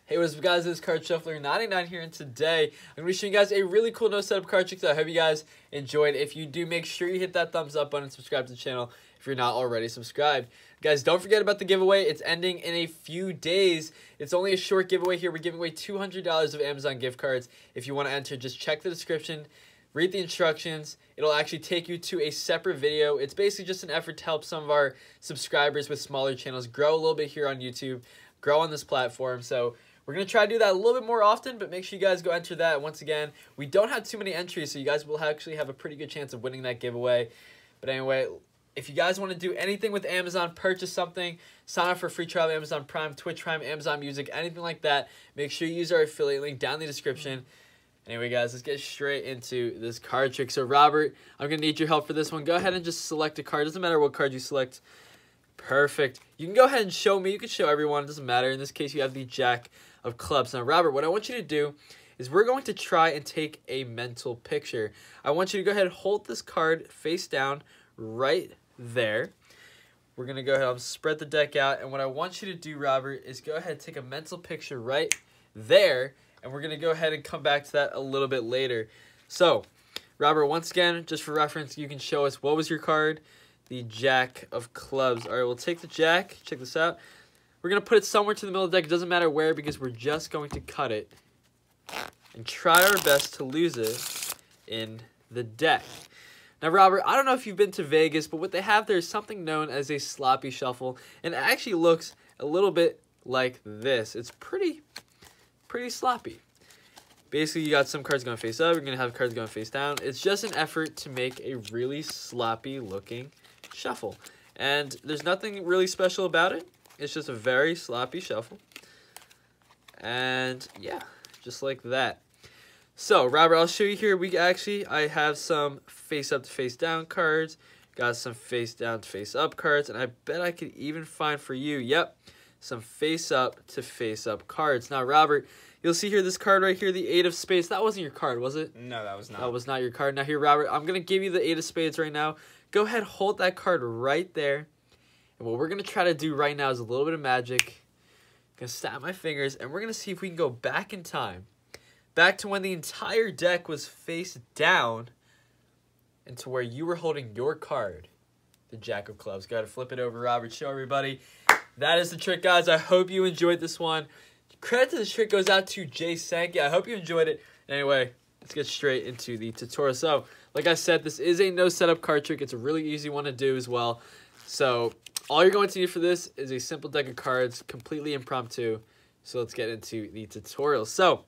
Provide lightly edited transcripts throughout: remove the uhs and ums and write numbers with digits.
Hey, what's up guys, this is Card Shuffler 99 here, and today I'm going to be showing you guys a really cool no setup card trick that I hope you guys enjoyed. If you do, make sure you hit that thumbs up button and subscribe to the channel if you're not already subscribed. Guys, don't forget about the giveaway. It's ending in a few days. It's only a short giveaway here. We're giving away $200 of Amazon gift cards. If you want to enter, just check the description, read the instructions. It'll actually take you to a separate video. It's basically just an effort to help some of our subscribers with smaller channels grow a little bit here on YouTube, grow on this platform. So we're going to try to do that a little bit more often, but make sure you guys go enter that. Once again, we don't have too many entries, so you guys will actually have a pretty good chance of winning that giveaway. But anyway, if you guys want to do anything with Amazon, purchase something, sign up for a free trial of Amazon Prime, Twitch Prime, Amazon Music, anything like that, make sure you use our affiliate link down in the description. Anyway, guys, let's get straight into this card trick. So, Robert, I'm going to need your help for this one. Go ahead and just select a card. Doesn't matter what card you select. Perfect. You can go ahead and show me. You can show everyone. It doesn't matter. In this case, you have the Jack of Clubs. Now, Robert, what I want you to do is we're going to try and take a mental picture. I want you to go ahead and hold this card face down right there. We're going to go ahead and spread the deck out. And what I want you to do, Robert, is go ahead and take a mental picture right there. And we're going to go ahead and come back to that a little bit later. So, Robert, once again, just for reference, you can show us what was your card. The Jack of Clubs. All right, we'll take the Jack. Check this out. We're going to put it somewhere to the middle of the deck. It doesn't matter where because we're just going to cut it and try our best to lose it in the deck. Now, Robert, I don't know if you've been to Vegas, but what they have there is something known as a sloppy shuffle, and it actually looks a little bit like this. It's pretty sloppy. Basically, you got some cards going face up. You're going to have cards going face down. It's just an effort to make a really sloppy looking shuffle. And there's nothing really special about it. It's just a very sloppy shuffle. And yeah, just like that. So, Robert, I'll show you here. I have some face up to face down cards. Got some face down to face up cards. And I bet I could even find for you, yep, some face up to face up cards. Now, Robert, you'll see here this card right here, the 8 of Spades. That wasn't your card, was it? No, that was not. That was not your card. Now here, Robert, I'm going to give you the 8 of Spades right now. Go ahead, hold that card right there. And what we're going to try to do right now is a little bit of magic. I'm going to snap my fingers, and we're going to see if we can go back in time. Back to when the entire deck was face down and to where you were holding your card, the Jack of Clubs. Go ahead and flip it over, Robert. Show everybody. That is the trick, guys. I hope you enjoyed this one. Credit to this trick goes out to Jay Sankey. I hope you enjoyed it. Anyway, let's get straight into the tutorial. So, like I said, this is a no setup card trick. It's a really easy one to do as well. So, all you're going to need for this is a simple deck of cards, completely impromptu. So, let's get into the tutorial. So,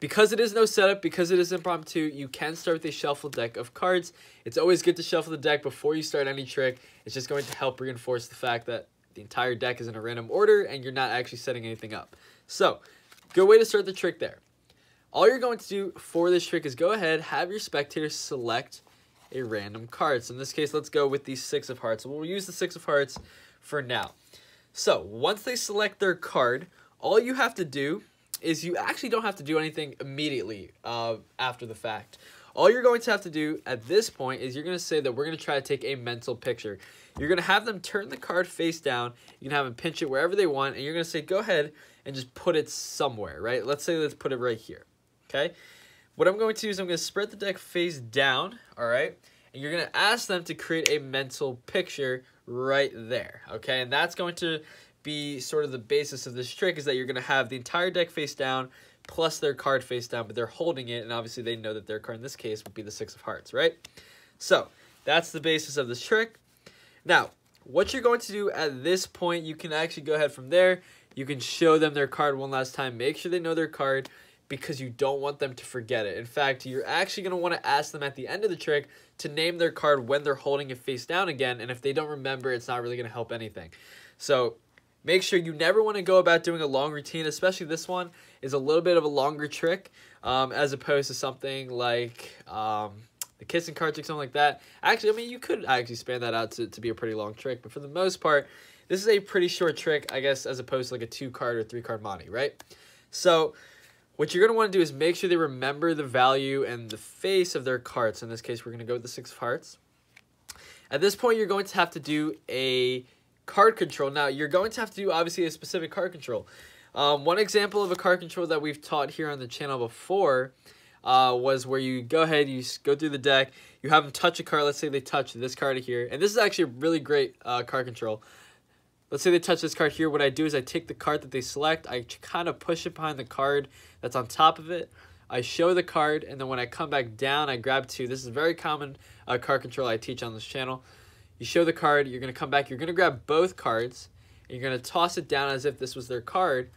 because it is no setup, because it is impromptu, you can start with a shuffle deck of cards. It's always good to shuffle the deck before you start any trick. It's just going to help reinforce the fact that the entire deck is in a random order and you're not actually setting anything up. So, good way to start the trick there. All you're going to do for this trick is go ahead, have your spectators select a random card. So in this case, let's go with the 6 of Hearts. We'll use the 6 of Hearts for now. So, once they select their card, all you have to do is you actually don't have to do anything immediately after the fact. All you're going to have to do at this point is you're going to say that we're going to try to take a mental picture. You're going to have them turn the card face down. You can have them pinch it wherever they want. And you're going to say, go ahead and just put it somewhere, right? Let's put it right here, okay? What I'm going to do is I'm going to spread the deck face down, all right? And you're going to ask them to create a mental picture right there, okay? And that's going to be sort of the basis of this trick, is that you're going to have the entire deck face down plus their card face down, but they're holding it, and obviously they know that their card in this case would be the 6 of Hearts, right? So that's the basis of this trick. Now, what you're going to do at this point, you can actually go ahead from there. You can show them their card one last time. Make sure they know their card because you don't want them to forget it. In fact, you're actually going to want to ask them at the end of the trick to name their card when they're holding it face down again, and if they don't remember, it's not really going to help anything. So make sure you never want to go about doing a long routine, especially this one is a little bit of a longer trick as opposed to something like the kissing card trick, something like that. Actually, I mean, you could actually span that out to be a pretty long trick, but for the most part, this is a pretty short trick, I guess, as opposed to like a 2-card or 3-card Monty, right? So what you're going to want to do is make sure they remember the value and the face of their cards. In this case, we're going to go with the 6 of Hearts. At this point, you're going to have to do a card control. Now, you're going to have to do, obviously, a specific card control. One example of a card control that we've taught here on the channel before was where you go ahead, you go through the deck, you have them touch a card. Let's say they touch this card here, and this is actually a really great card control. Let's say they touch this card here. What I do is I take the card that they select, I kind of push it behind the card that's on top of it. I show the card, and then when I come back down, I grab two. This is a very common card control I teach on this channel. You show the card, you're going to come back, you're going to grab both cards, and you're going to toss it down as if this was their card.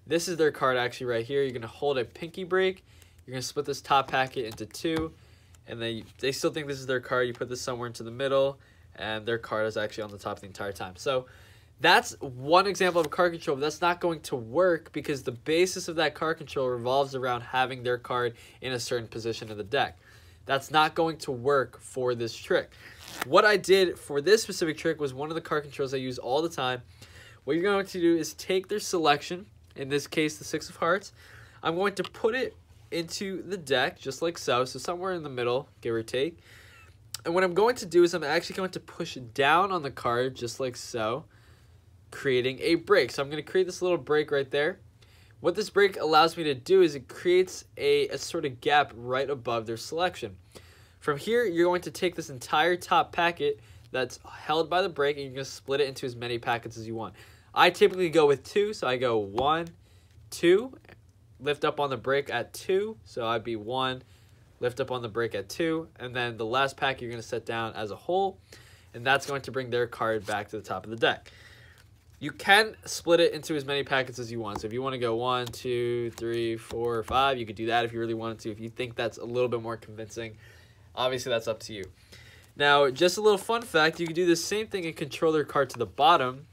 This is their card actually right here. You're going to hold a pinky break. You're going to split this top packet into two, and then they still think this is their card. You put this somewhere into the middle, and their card is actually on the top the entire time. So that's one example of a card control, but that's not going to work because the basis of that card control revolves around having their card in a certain position of the deck. That's not going to work for this trick. What I did for this specific trick was one of the card controls I use all the time. What you're going to do is take their selection, in this case the Six of Hearts. I'm going to put it into the deck just like so, so somewhere in the middle, give or take. And what I'm going to do is I'm actually going to push down on the card just like so, creating a break. So I'm going to create this little break right there. What this break allows me to do is it creates a sort of gap right above their selection. From here, you're going to take this entire top packet that's held by the break, and you're going to split it into as many packets as you want. I typically go with two, so I go 1, 2, lift up on the break at 2, so I'd be 1, lift up on the break at 2, and then the last packet you're going to set down as a whole, and that's going to bring their card back to the top of the deck. You can split it into as many packets as you want. So if you want to go 1, 2, 3, 4, 5, you could do that if you really wanted to. If you think that's a little bit more convincing, obviously that's up to you. Now, just a little fun fact, you can do the same thing and control their card to the bottom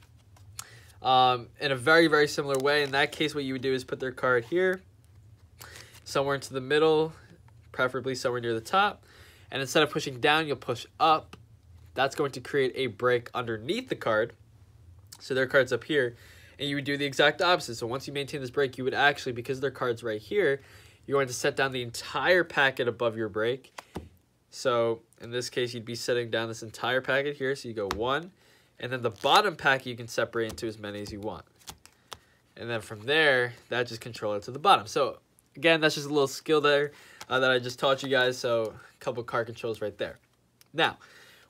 in a very, very similar way. In that case, what you would do is put their card here, somewhere into the middle, preferably somewhere near the top. And instead of pushing down, you'll push up. That's going to create a break underneath the card. So their card's up here, and you would do the exact opposite. So once you maintain this break, you would actually, because their card's right here, you're going to set down the entire packet above your break. So in this case, you'd be setting down this entire packet here. So you go 1, and then the bottom packet you can separate into as many as you want. And then from there, that just control it to the bottom. So again, that's just a little skill there that I just taught you guys. So a couple card controls right there. Now,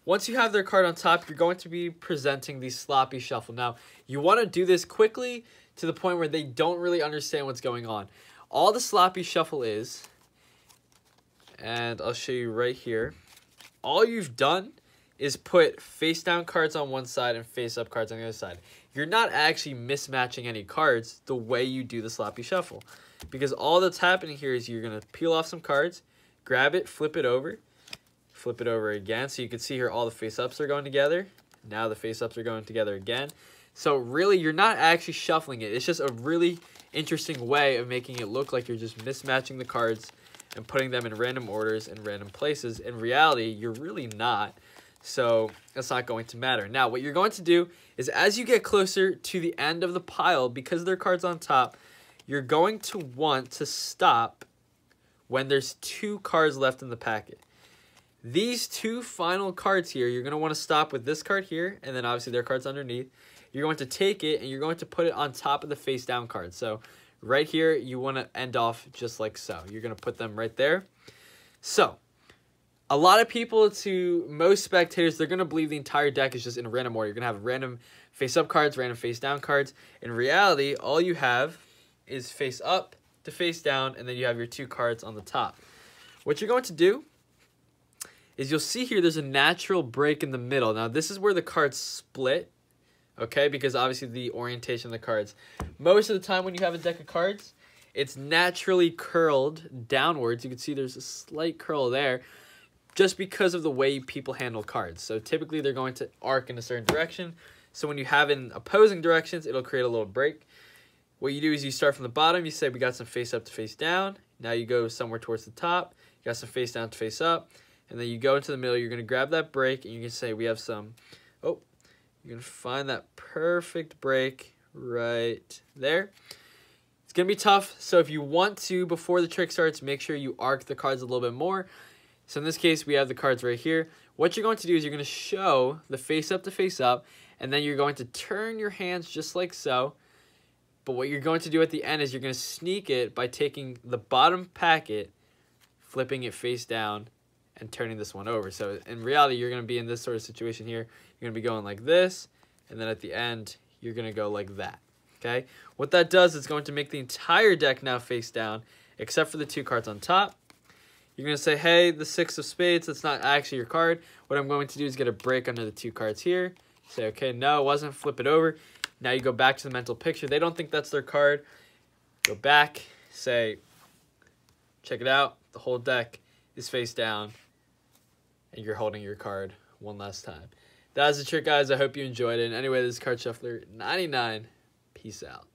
once you have their card on top, you're going to be presenting the sloppy shuffle. Now, you want to do this quickly to the point where they don't really understand what's going on. All the sloppy shuffle is, and I'll show you right here, all you've done is put face down cards on one side and face up cards on the other side. You're not actually mismatching any cards the way you do the sloppy shuffle. Because all that's happening here is you're going to peel off some cards, grab it, flip it over again. So you can see here all the face-ups are going together. Now the face-ups are going together again. So really, you're not actually shuffling it. It's just a really interesting way of making it look like you're just mismatching the cards and putting them in random orders and random places. In reality, you're really not. So that's not going to matter. Now, what you're going to do is as you get closer to the end of the pile, because their card's on top, you're going to want to stop when there's 2 cards left in the packet. These 2 final cards here, you're going to want to stop with this card here, and then obviously their card's underneath. You're going to take it, and you're going to put it on top of the face down card. So right here, you want to end off just like so. You're going to put them right there. So a lot of people, to most spectators, they're going to believe the entire deck is just in random order. You're going to have random face up cards, random face down cards. In reality, all you have is face up to face down, and then you have your 2 cards on the top. What you're going to do is you'll see here there's a natural break in the middle. Now, this is where the cards split, okay, because obviously the orientation of the cards. Most of the time when you have a deck of cards, it's naturally curled downwards. You can see there's a slight curl there just because of the way people handle cards. So typically they're going to arc in a certain direction. So when you have in opposing directions, it'll create a little break. What you do is you start from the bottom. You say we got some face up to face down. Now you go somewhere towards the top. You got some face down to face up. And then you go into the middle, you're going to grab that break, and you can say we have some, you're going to find that perfect break right there. It's going to be tough, so if you want to, before the trick starts, make sure you arc the cards a little bit more. So in this case, we have the cards right here. What you're going to do is you're going to show the face up to face up, and then you're going to turn your hands just like so, But what you're going to do at the end is you're going to sneak it by taking the bottom packet, flipping it face down, and turning this one over. So in reality, you're going to be in this sort of situation here. You're going to be going like this, and then at the end, you're going to go like that. Okay? What that does is going to make the entire deck now face down, except for the 2 cards on top. You're going to say, hey, the 6 of spades, that's not actually your card. What I'm going to do is get a break under the 2 cards here. Say, okay, no, it wasn't. Flip it over. Now you go back to the mental picture. They don't think that's their card. Go back, say, check it out. The whole deck is face down, and you're holding your card one last time. That was the trick, guys. I hope you enjoyed it. And anyway, this is Card Shuffler 99. Peace out.